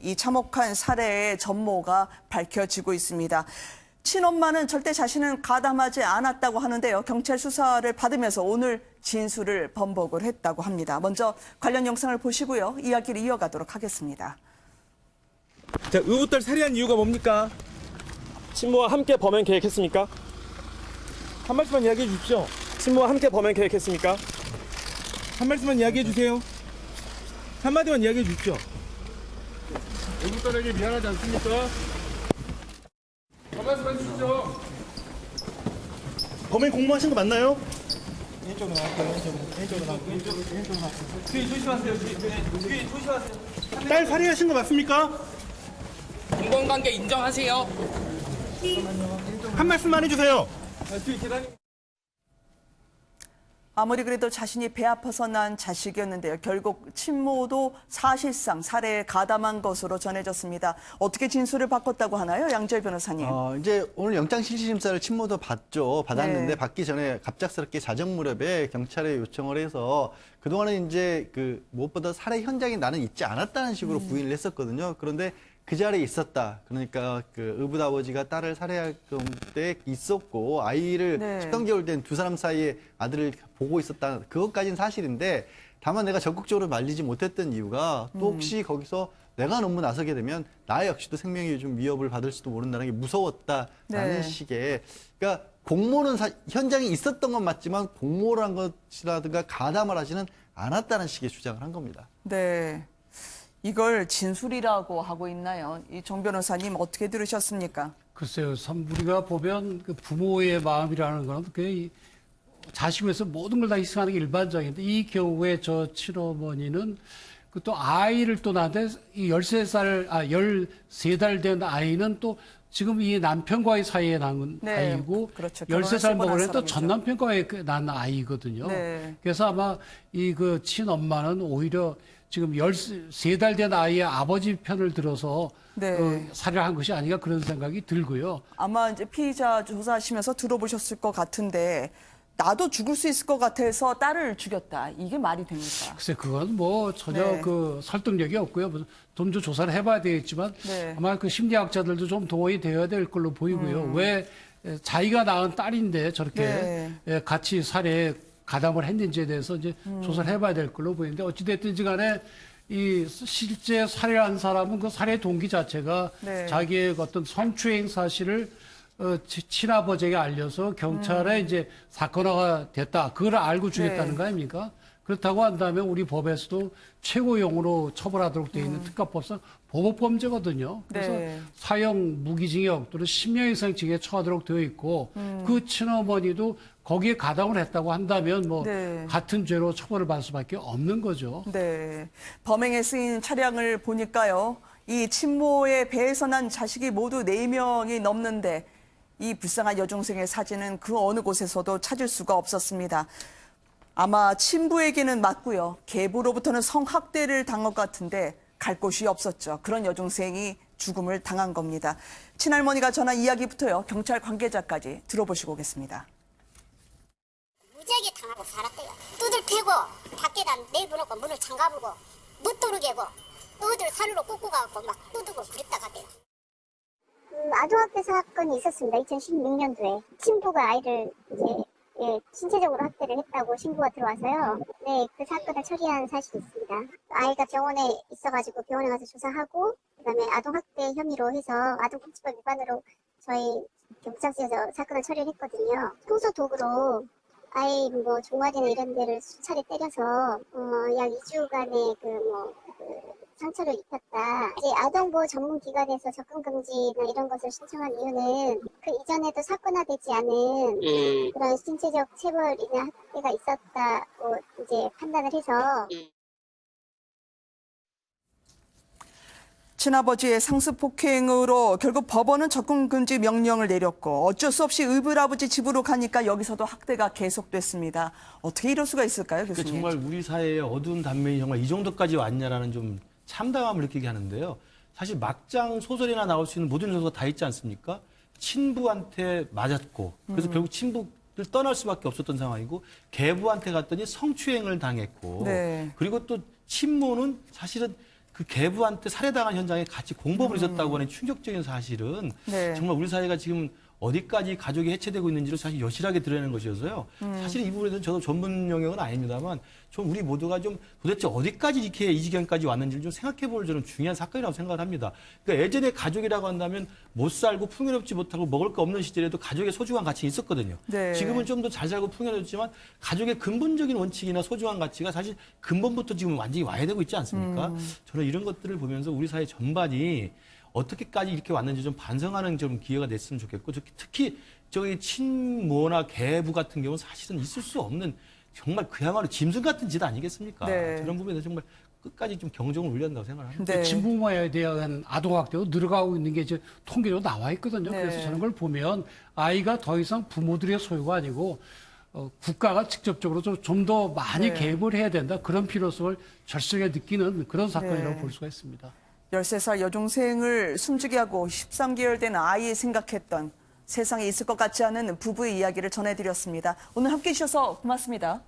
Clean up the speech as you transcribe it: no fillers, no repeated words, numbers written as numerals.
이 참혹한 살해의 전모가 밝혀지고 있습니다. 친엄마는 절대 자신은 가담하지 않았다고 하는데요. 경찰 수사를 받으면서 오늘 진술을 번복을 했다고 합니다. 먼저 관련 영상을 보시고요. 이야기를 이어가도록 하겠습니다. 자, 의붓딸 살해한 이유가 뭡니까? 친모와 함께 범행 계획했습니까? 한 말씀만 이야기해 주십시오. 친모와 함께 범행 계획했습니까? 한 말씀만 이야기해 주세요. 한마디만 이야기해 주십시오. 의붓딸에게 미안하지 않습니까? 한 말씀만 해주시죠. 범행 공모하신 거 맞나요? 왼쪽으로 나갈게요. 뒤에 조심하세요. 뒤에 조심하세요. 딸 살해하신 거 맞습니까? 인권관계 인정하세요. 한 말씀만 해주세요. 뒤에 계단이. 아무리 그래도 자신이 배 아파서 난 자식이었는데요. 결국 친모도 사실상 살해에 가담한 것으로 전해졌습니다. 어떻게 진술을 바꿨다고 하나요? 양지열 변호사님. 이제 오늘 영장실시심사를 친모도 받았는데 네. 받기 전에 갑작스럽게 자정 무렵에 경찰에 요청을 해서 그동안은 이제 무엇보다 살해 현장에 나는 있지 않았다는 식으로 부인을 했었거든요. 그런데 그 자리에 있었다. 그러니까 의붓 아버지가 딸을 살해할 때 있었고 아이를 네. 13개월 된 두 사람 사이에 아들을 보고 있었다. 그것까지는 사실인데 다만 내가 적극적으로 말리지 못했던 이유가 또 혹시 거기서 내가 너무 나서게 되면 나 역시도 생명이 좀 위협을 받을 수도 모른다는 게 무서웠다라는 네. 식의 그러니까 공모는 현장에 있었던 건 맞지만 공모를 한 것이라든가 가담을 하지는 않았다는 식의 주장을 한 겁니다. 네. 이걸 진술이라고 하고 있나요? 이 정 변호사님 어떻게 들으셨습니까? 글쎄요, 참 우리가 보면 그 부모의 마음이라는 거는 그 자식을 위해서 모든 걸 다 희생하는 게 일반적인데 이 경우에 저 친어머니는 그 또 아이를 또 낳는데 이 13달 된 아이는 또 지금 이 남편과의 사이에 낳은 네, 아이고 그렇죠. 13살 먹으려면 또 사람이죠. 전 남편과의 낳은 아이거든요. 네. 그래서 아마 이 그 친엄마는 오히려 지금 13달 된 아이의 아버지 편을 들어서 네. 살해를 한 것이 아닌가 그런 생각이 들고요. 아마 이제 피의자 조사하시면서 들어보셨을 것 같은데 나도 죽을 수 있을 것 같아서 딸을 죽였다. 이게 말이 됩니까? 글쎄 그건 뭐 전혀 네. 그 설득력이 없고요. 좀 더 조사를 해봐야 되겠지만 네. 아마 그 심리학자들도 좀 도움이 되어야 될 걸로 보이고요. 왜 자기가 낳은 딸인데 저렇게 네. 같이 살해에 가담을 했는지에 대해서 이제 조사를 해봐야 될 걸로 보이는데 어찌됐든지 간에 이 실제 살해한 사람은 그 살해 동기 자체가 네. 자기의 어떤 성추행 사실을 친아버지에게 알려서 경찰에 이제 사건화가 됐다. 그걸 알고 죽였다는 네. 거 아닙니까? 그렇다고 한다면 우리 법에서도 최고형으로 처벌하도록 되어 있는 특가법상 보복범죄거든요. 그래서 네. 사형, 무기징역 또는 10년 이상 징역에 처하도록 되어 있고 그 친어머니도 거기에 가담을 했다고 한다면 뭐 네. 같은 죄로 처벌을 받을 수밖에 없는 거죠. 네. 범행에 쓰인 차량을 보니까요. 이 친모의 배에서 난 자식이 모두 4명이 넘는데 이 불쌍한 여중생의 사진은 그 어느 곳에서도 찾을 수가 없었습니다. 아마 친부에게는 맞고요. 계부로부터는 성학대를 당한 것 같은데 갈 곳이 없었죠. 그런 여중생이 죽음을 당한 겁니다. 친할머니가 전한 이야기부터요. 경찰 관계자까지 들어보시고 오겠습니다. 무지하게 당하고 살았대요. 두들 패고 밖에다 내보놓고 문을 잠가보고 못 들어오게 하고 어들 산으로 꽂고 가고 막 뜯고 그랬다 가대요. 아동학대 사건이 있었습니다. 2016년도에 친부가 아이를 이제 신체적으로 학대를 했다고 신고가 들어와서요. 네, 그 사건을 처리한 사실이 있습니다. 아이가 병원에 있어가지고 병원에 가서 조사하고 그다음에 아동학대 혐의로 해서 아동복지법 위반으로 저희 경찰서에서 사건을 처리를 했거든요. 청소 도구로 아이 종아리나 이런 데를 수차례 때려서 약 2주간의 상처를 입혔다. 이제 아동보호 전문기관에서 접근금지나 이런 것을 신청한 이유는 그 이전에도 사건화되지 않은 그런 신체적 체벌이나 학대가 있었다고 이제 판단을 해서 친아버지의 상습 폭행으로 결국 법원은 접근 금지 명령을 내렸고 어쩔 수 없이 의붓 아버지 집으로 가니까 여기서도 학대가 계속됐습니다. 어떻게 이럴 수가 있을까요, 교수님? 정말 우리 사회의 어두운 단면이 정말 이 정도까지 왔냐라는 좀 참담함을 느끼게 하는데요. 사실 막장 소설이나 나올 수 있는 모든 요소가 다 있지 않습니까? 친부한테 맞았고 그래서 결국 친부를 떠날 수밖에 없었던 상황이고 계부한테 갔더니 성추행을 당했고 네. 그리고 또 친모는 사실은 그 계부한테 살해당한 현장에 같이 공범을 있었다고 하는 충격적인 사실은 네. 정말 우리 사회가 지금 어디까지 가족이 해체되고 있는지를 사실 여실하게 드러내는 것이어서요. 사실 이 부분에서는 저도 전문 영역은 아닙니다만 좀 우리 모두가 좀 도대체 어디까지 이렇게 이 지경까지 왔는지를 좀 생각해 볼 저는 중요한 사건이라고 생각을 합니다. 그러니까 예전에 가족이라고 한다면 못 살고 풍요롭지 못하고 먹을 거 없는 시절에도 가족의 소중한 가치가 있었거든요. 네. 지금은 좀 더 잘 살고 풍요롭지만 가족의 근본적인 원칙이나 소중한 가치가 사실 근본부터 지금 완전히 와야 되고 있지 않습니까? 저는 이런 것들을 보면서 우리 사회 전반이 어떻게까지 이렇게 왔는지 좀 반성하는 좀 기회가 됐으면 좋겠고, 특히 저기 친모나 계부 같은 경우는 사실은 있을 수 없는 정말 그야말로 짐승 같은 짓 아니겠습니까? 네. 그런 부분에서 정말 끝까지 좀 경종을 울려야 된다고 생각합니다. 네. 진부모에 대한 아동학대도 늘어가고 있는 게 이제 통계로 나와 있거든요. 네. 그래서 저런 걸 보면 아이가 더 이상 부모들의 소유가 아니고 국가가 직접적으로 좀 더 많이 네. 개입을 해야 된다. 그런 필요성을 절실하게 느끼는 그런 사건이라고 네. 볼 수가 있습니다. 13살 여중생을 숨지게 하고 13개월 된 아이 생각했던 세상에 있을 것 같지 않은 부부의 이야기를 전해드렸습니다. 오늘 함께해 주셔서 고맙습니다.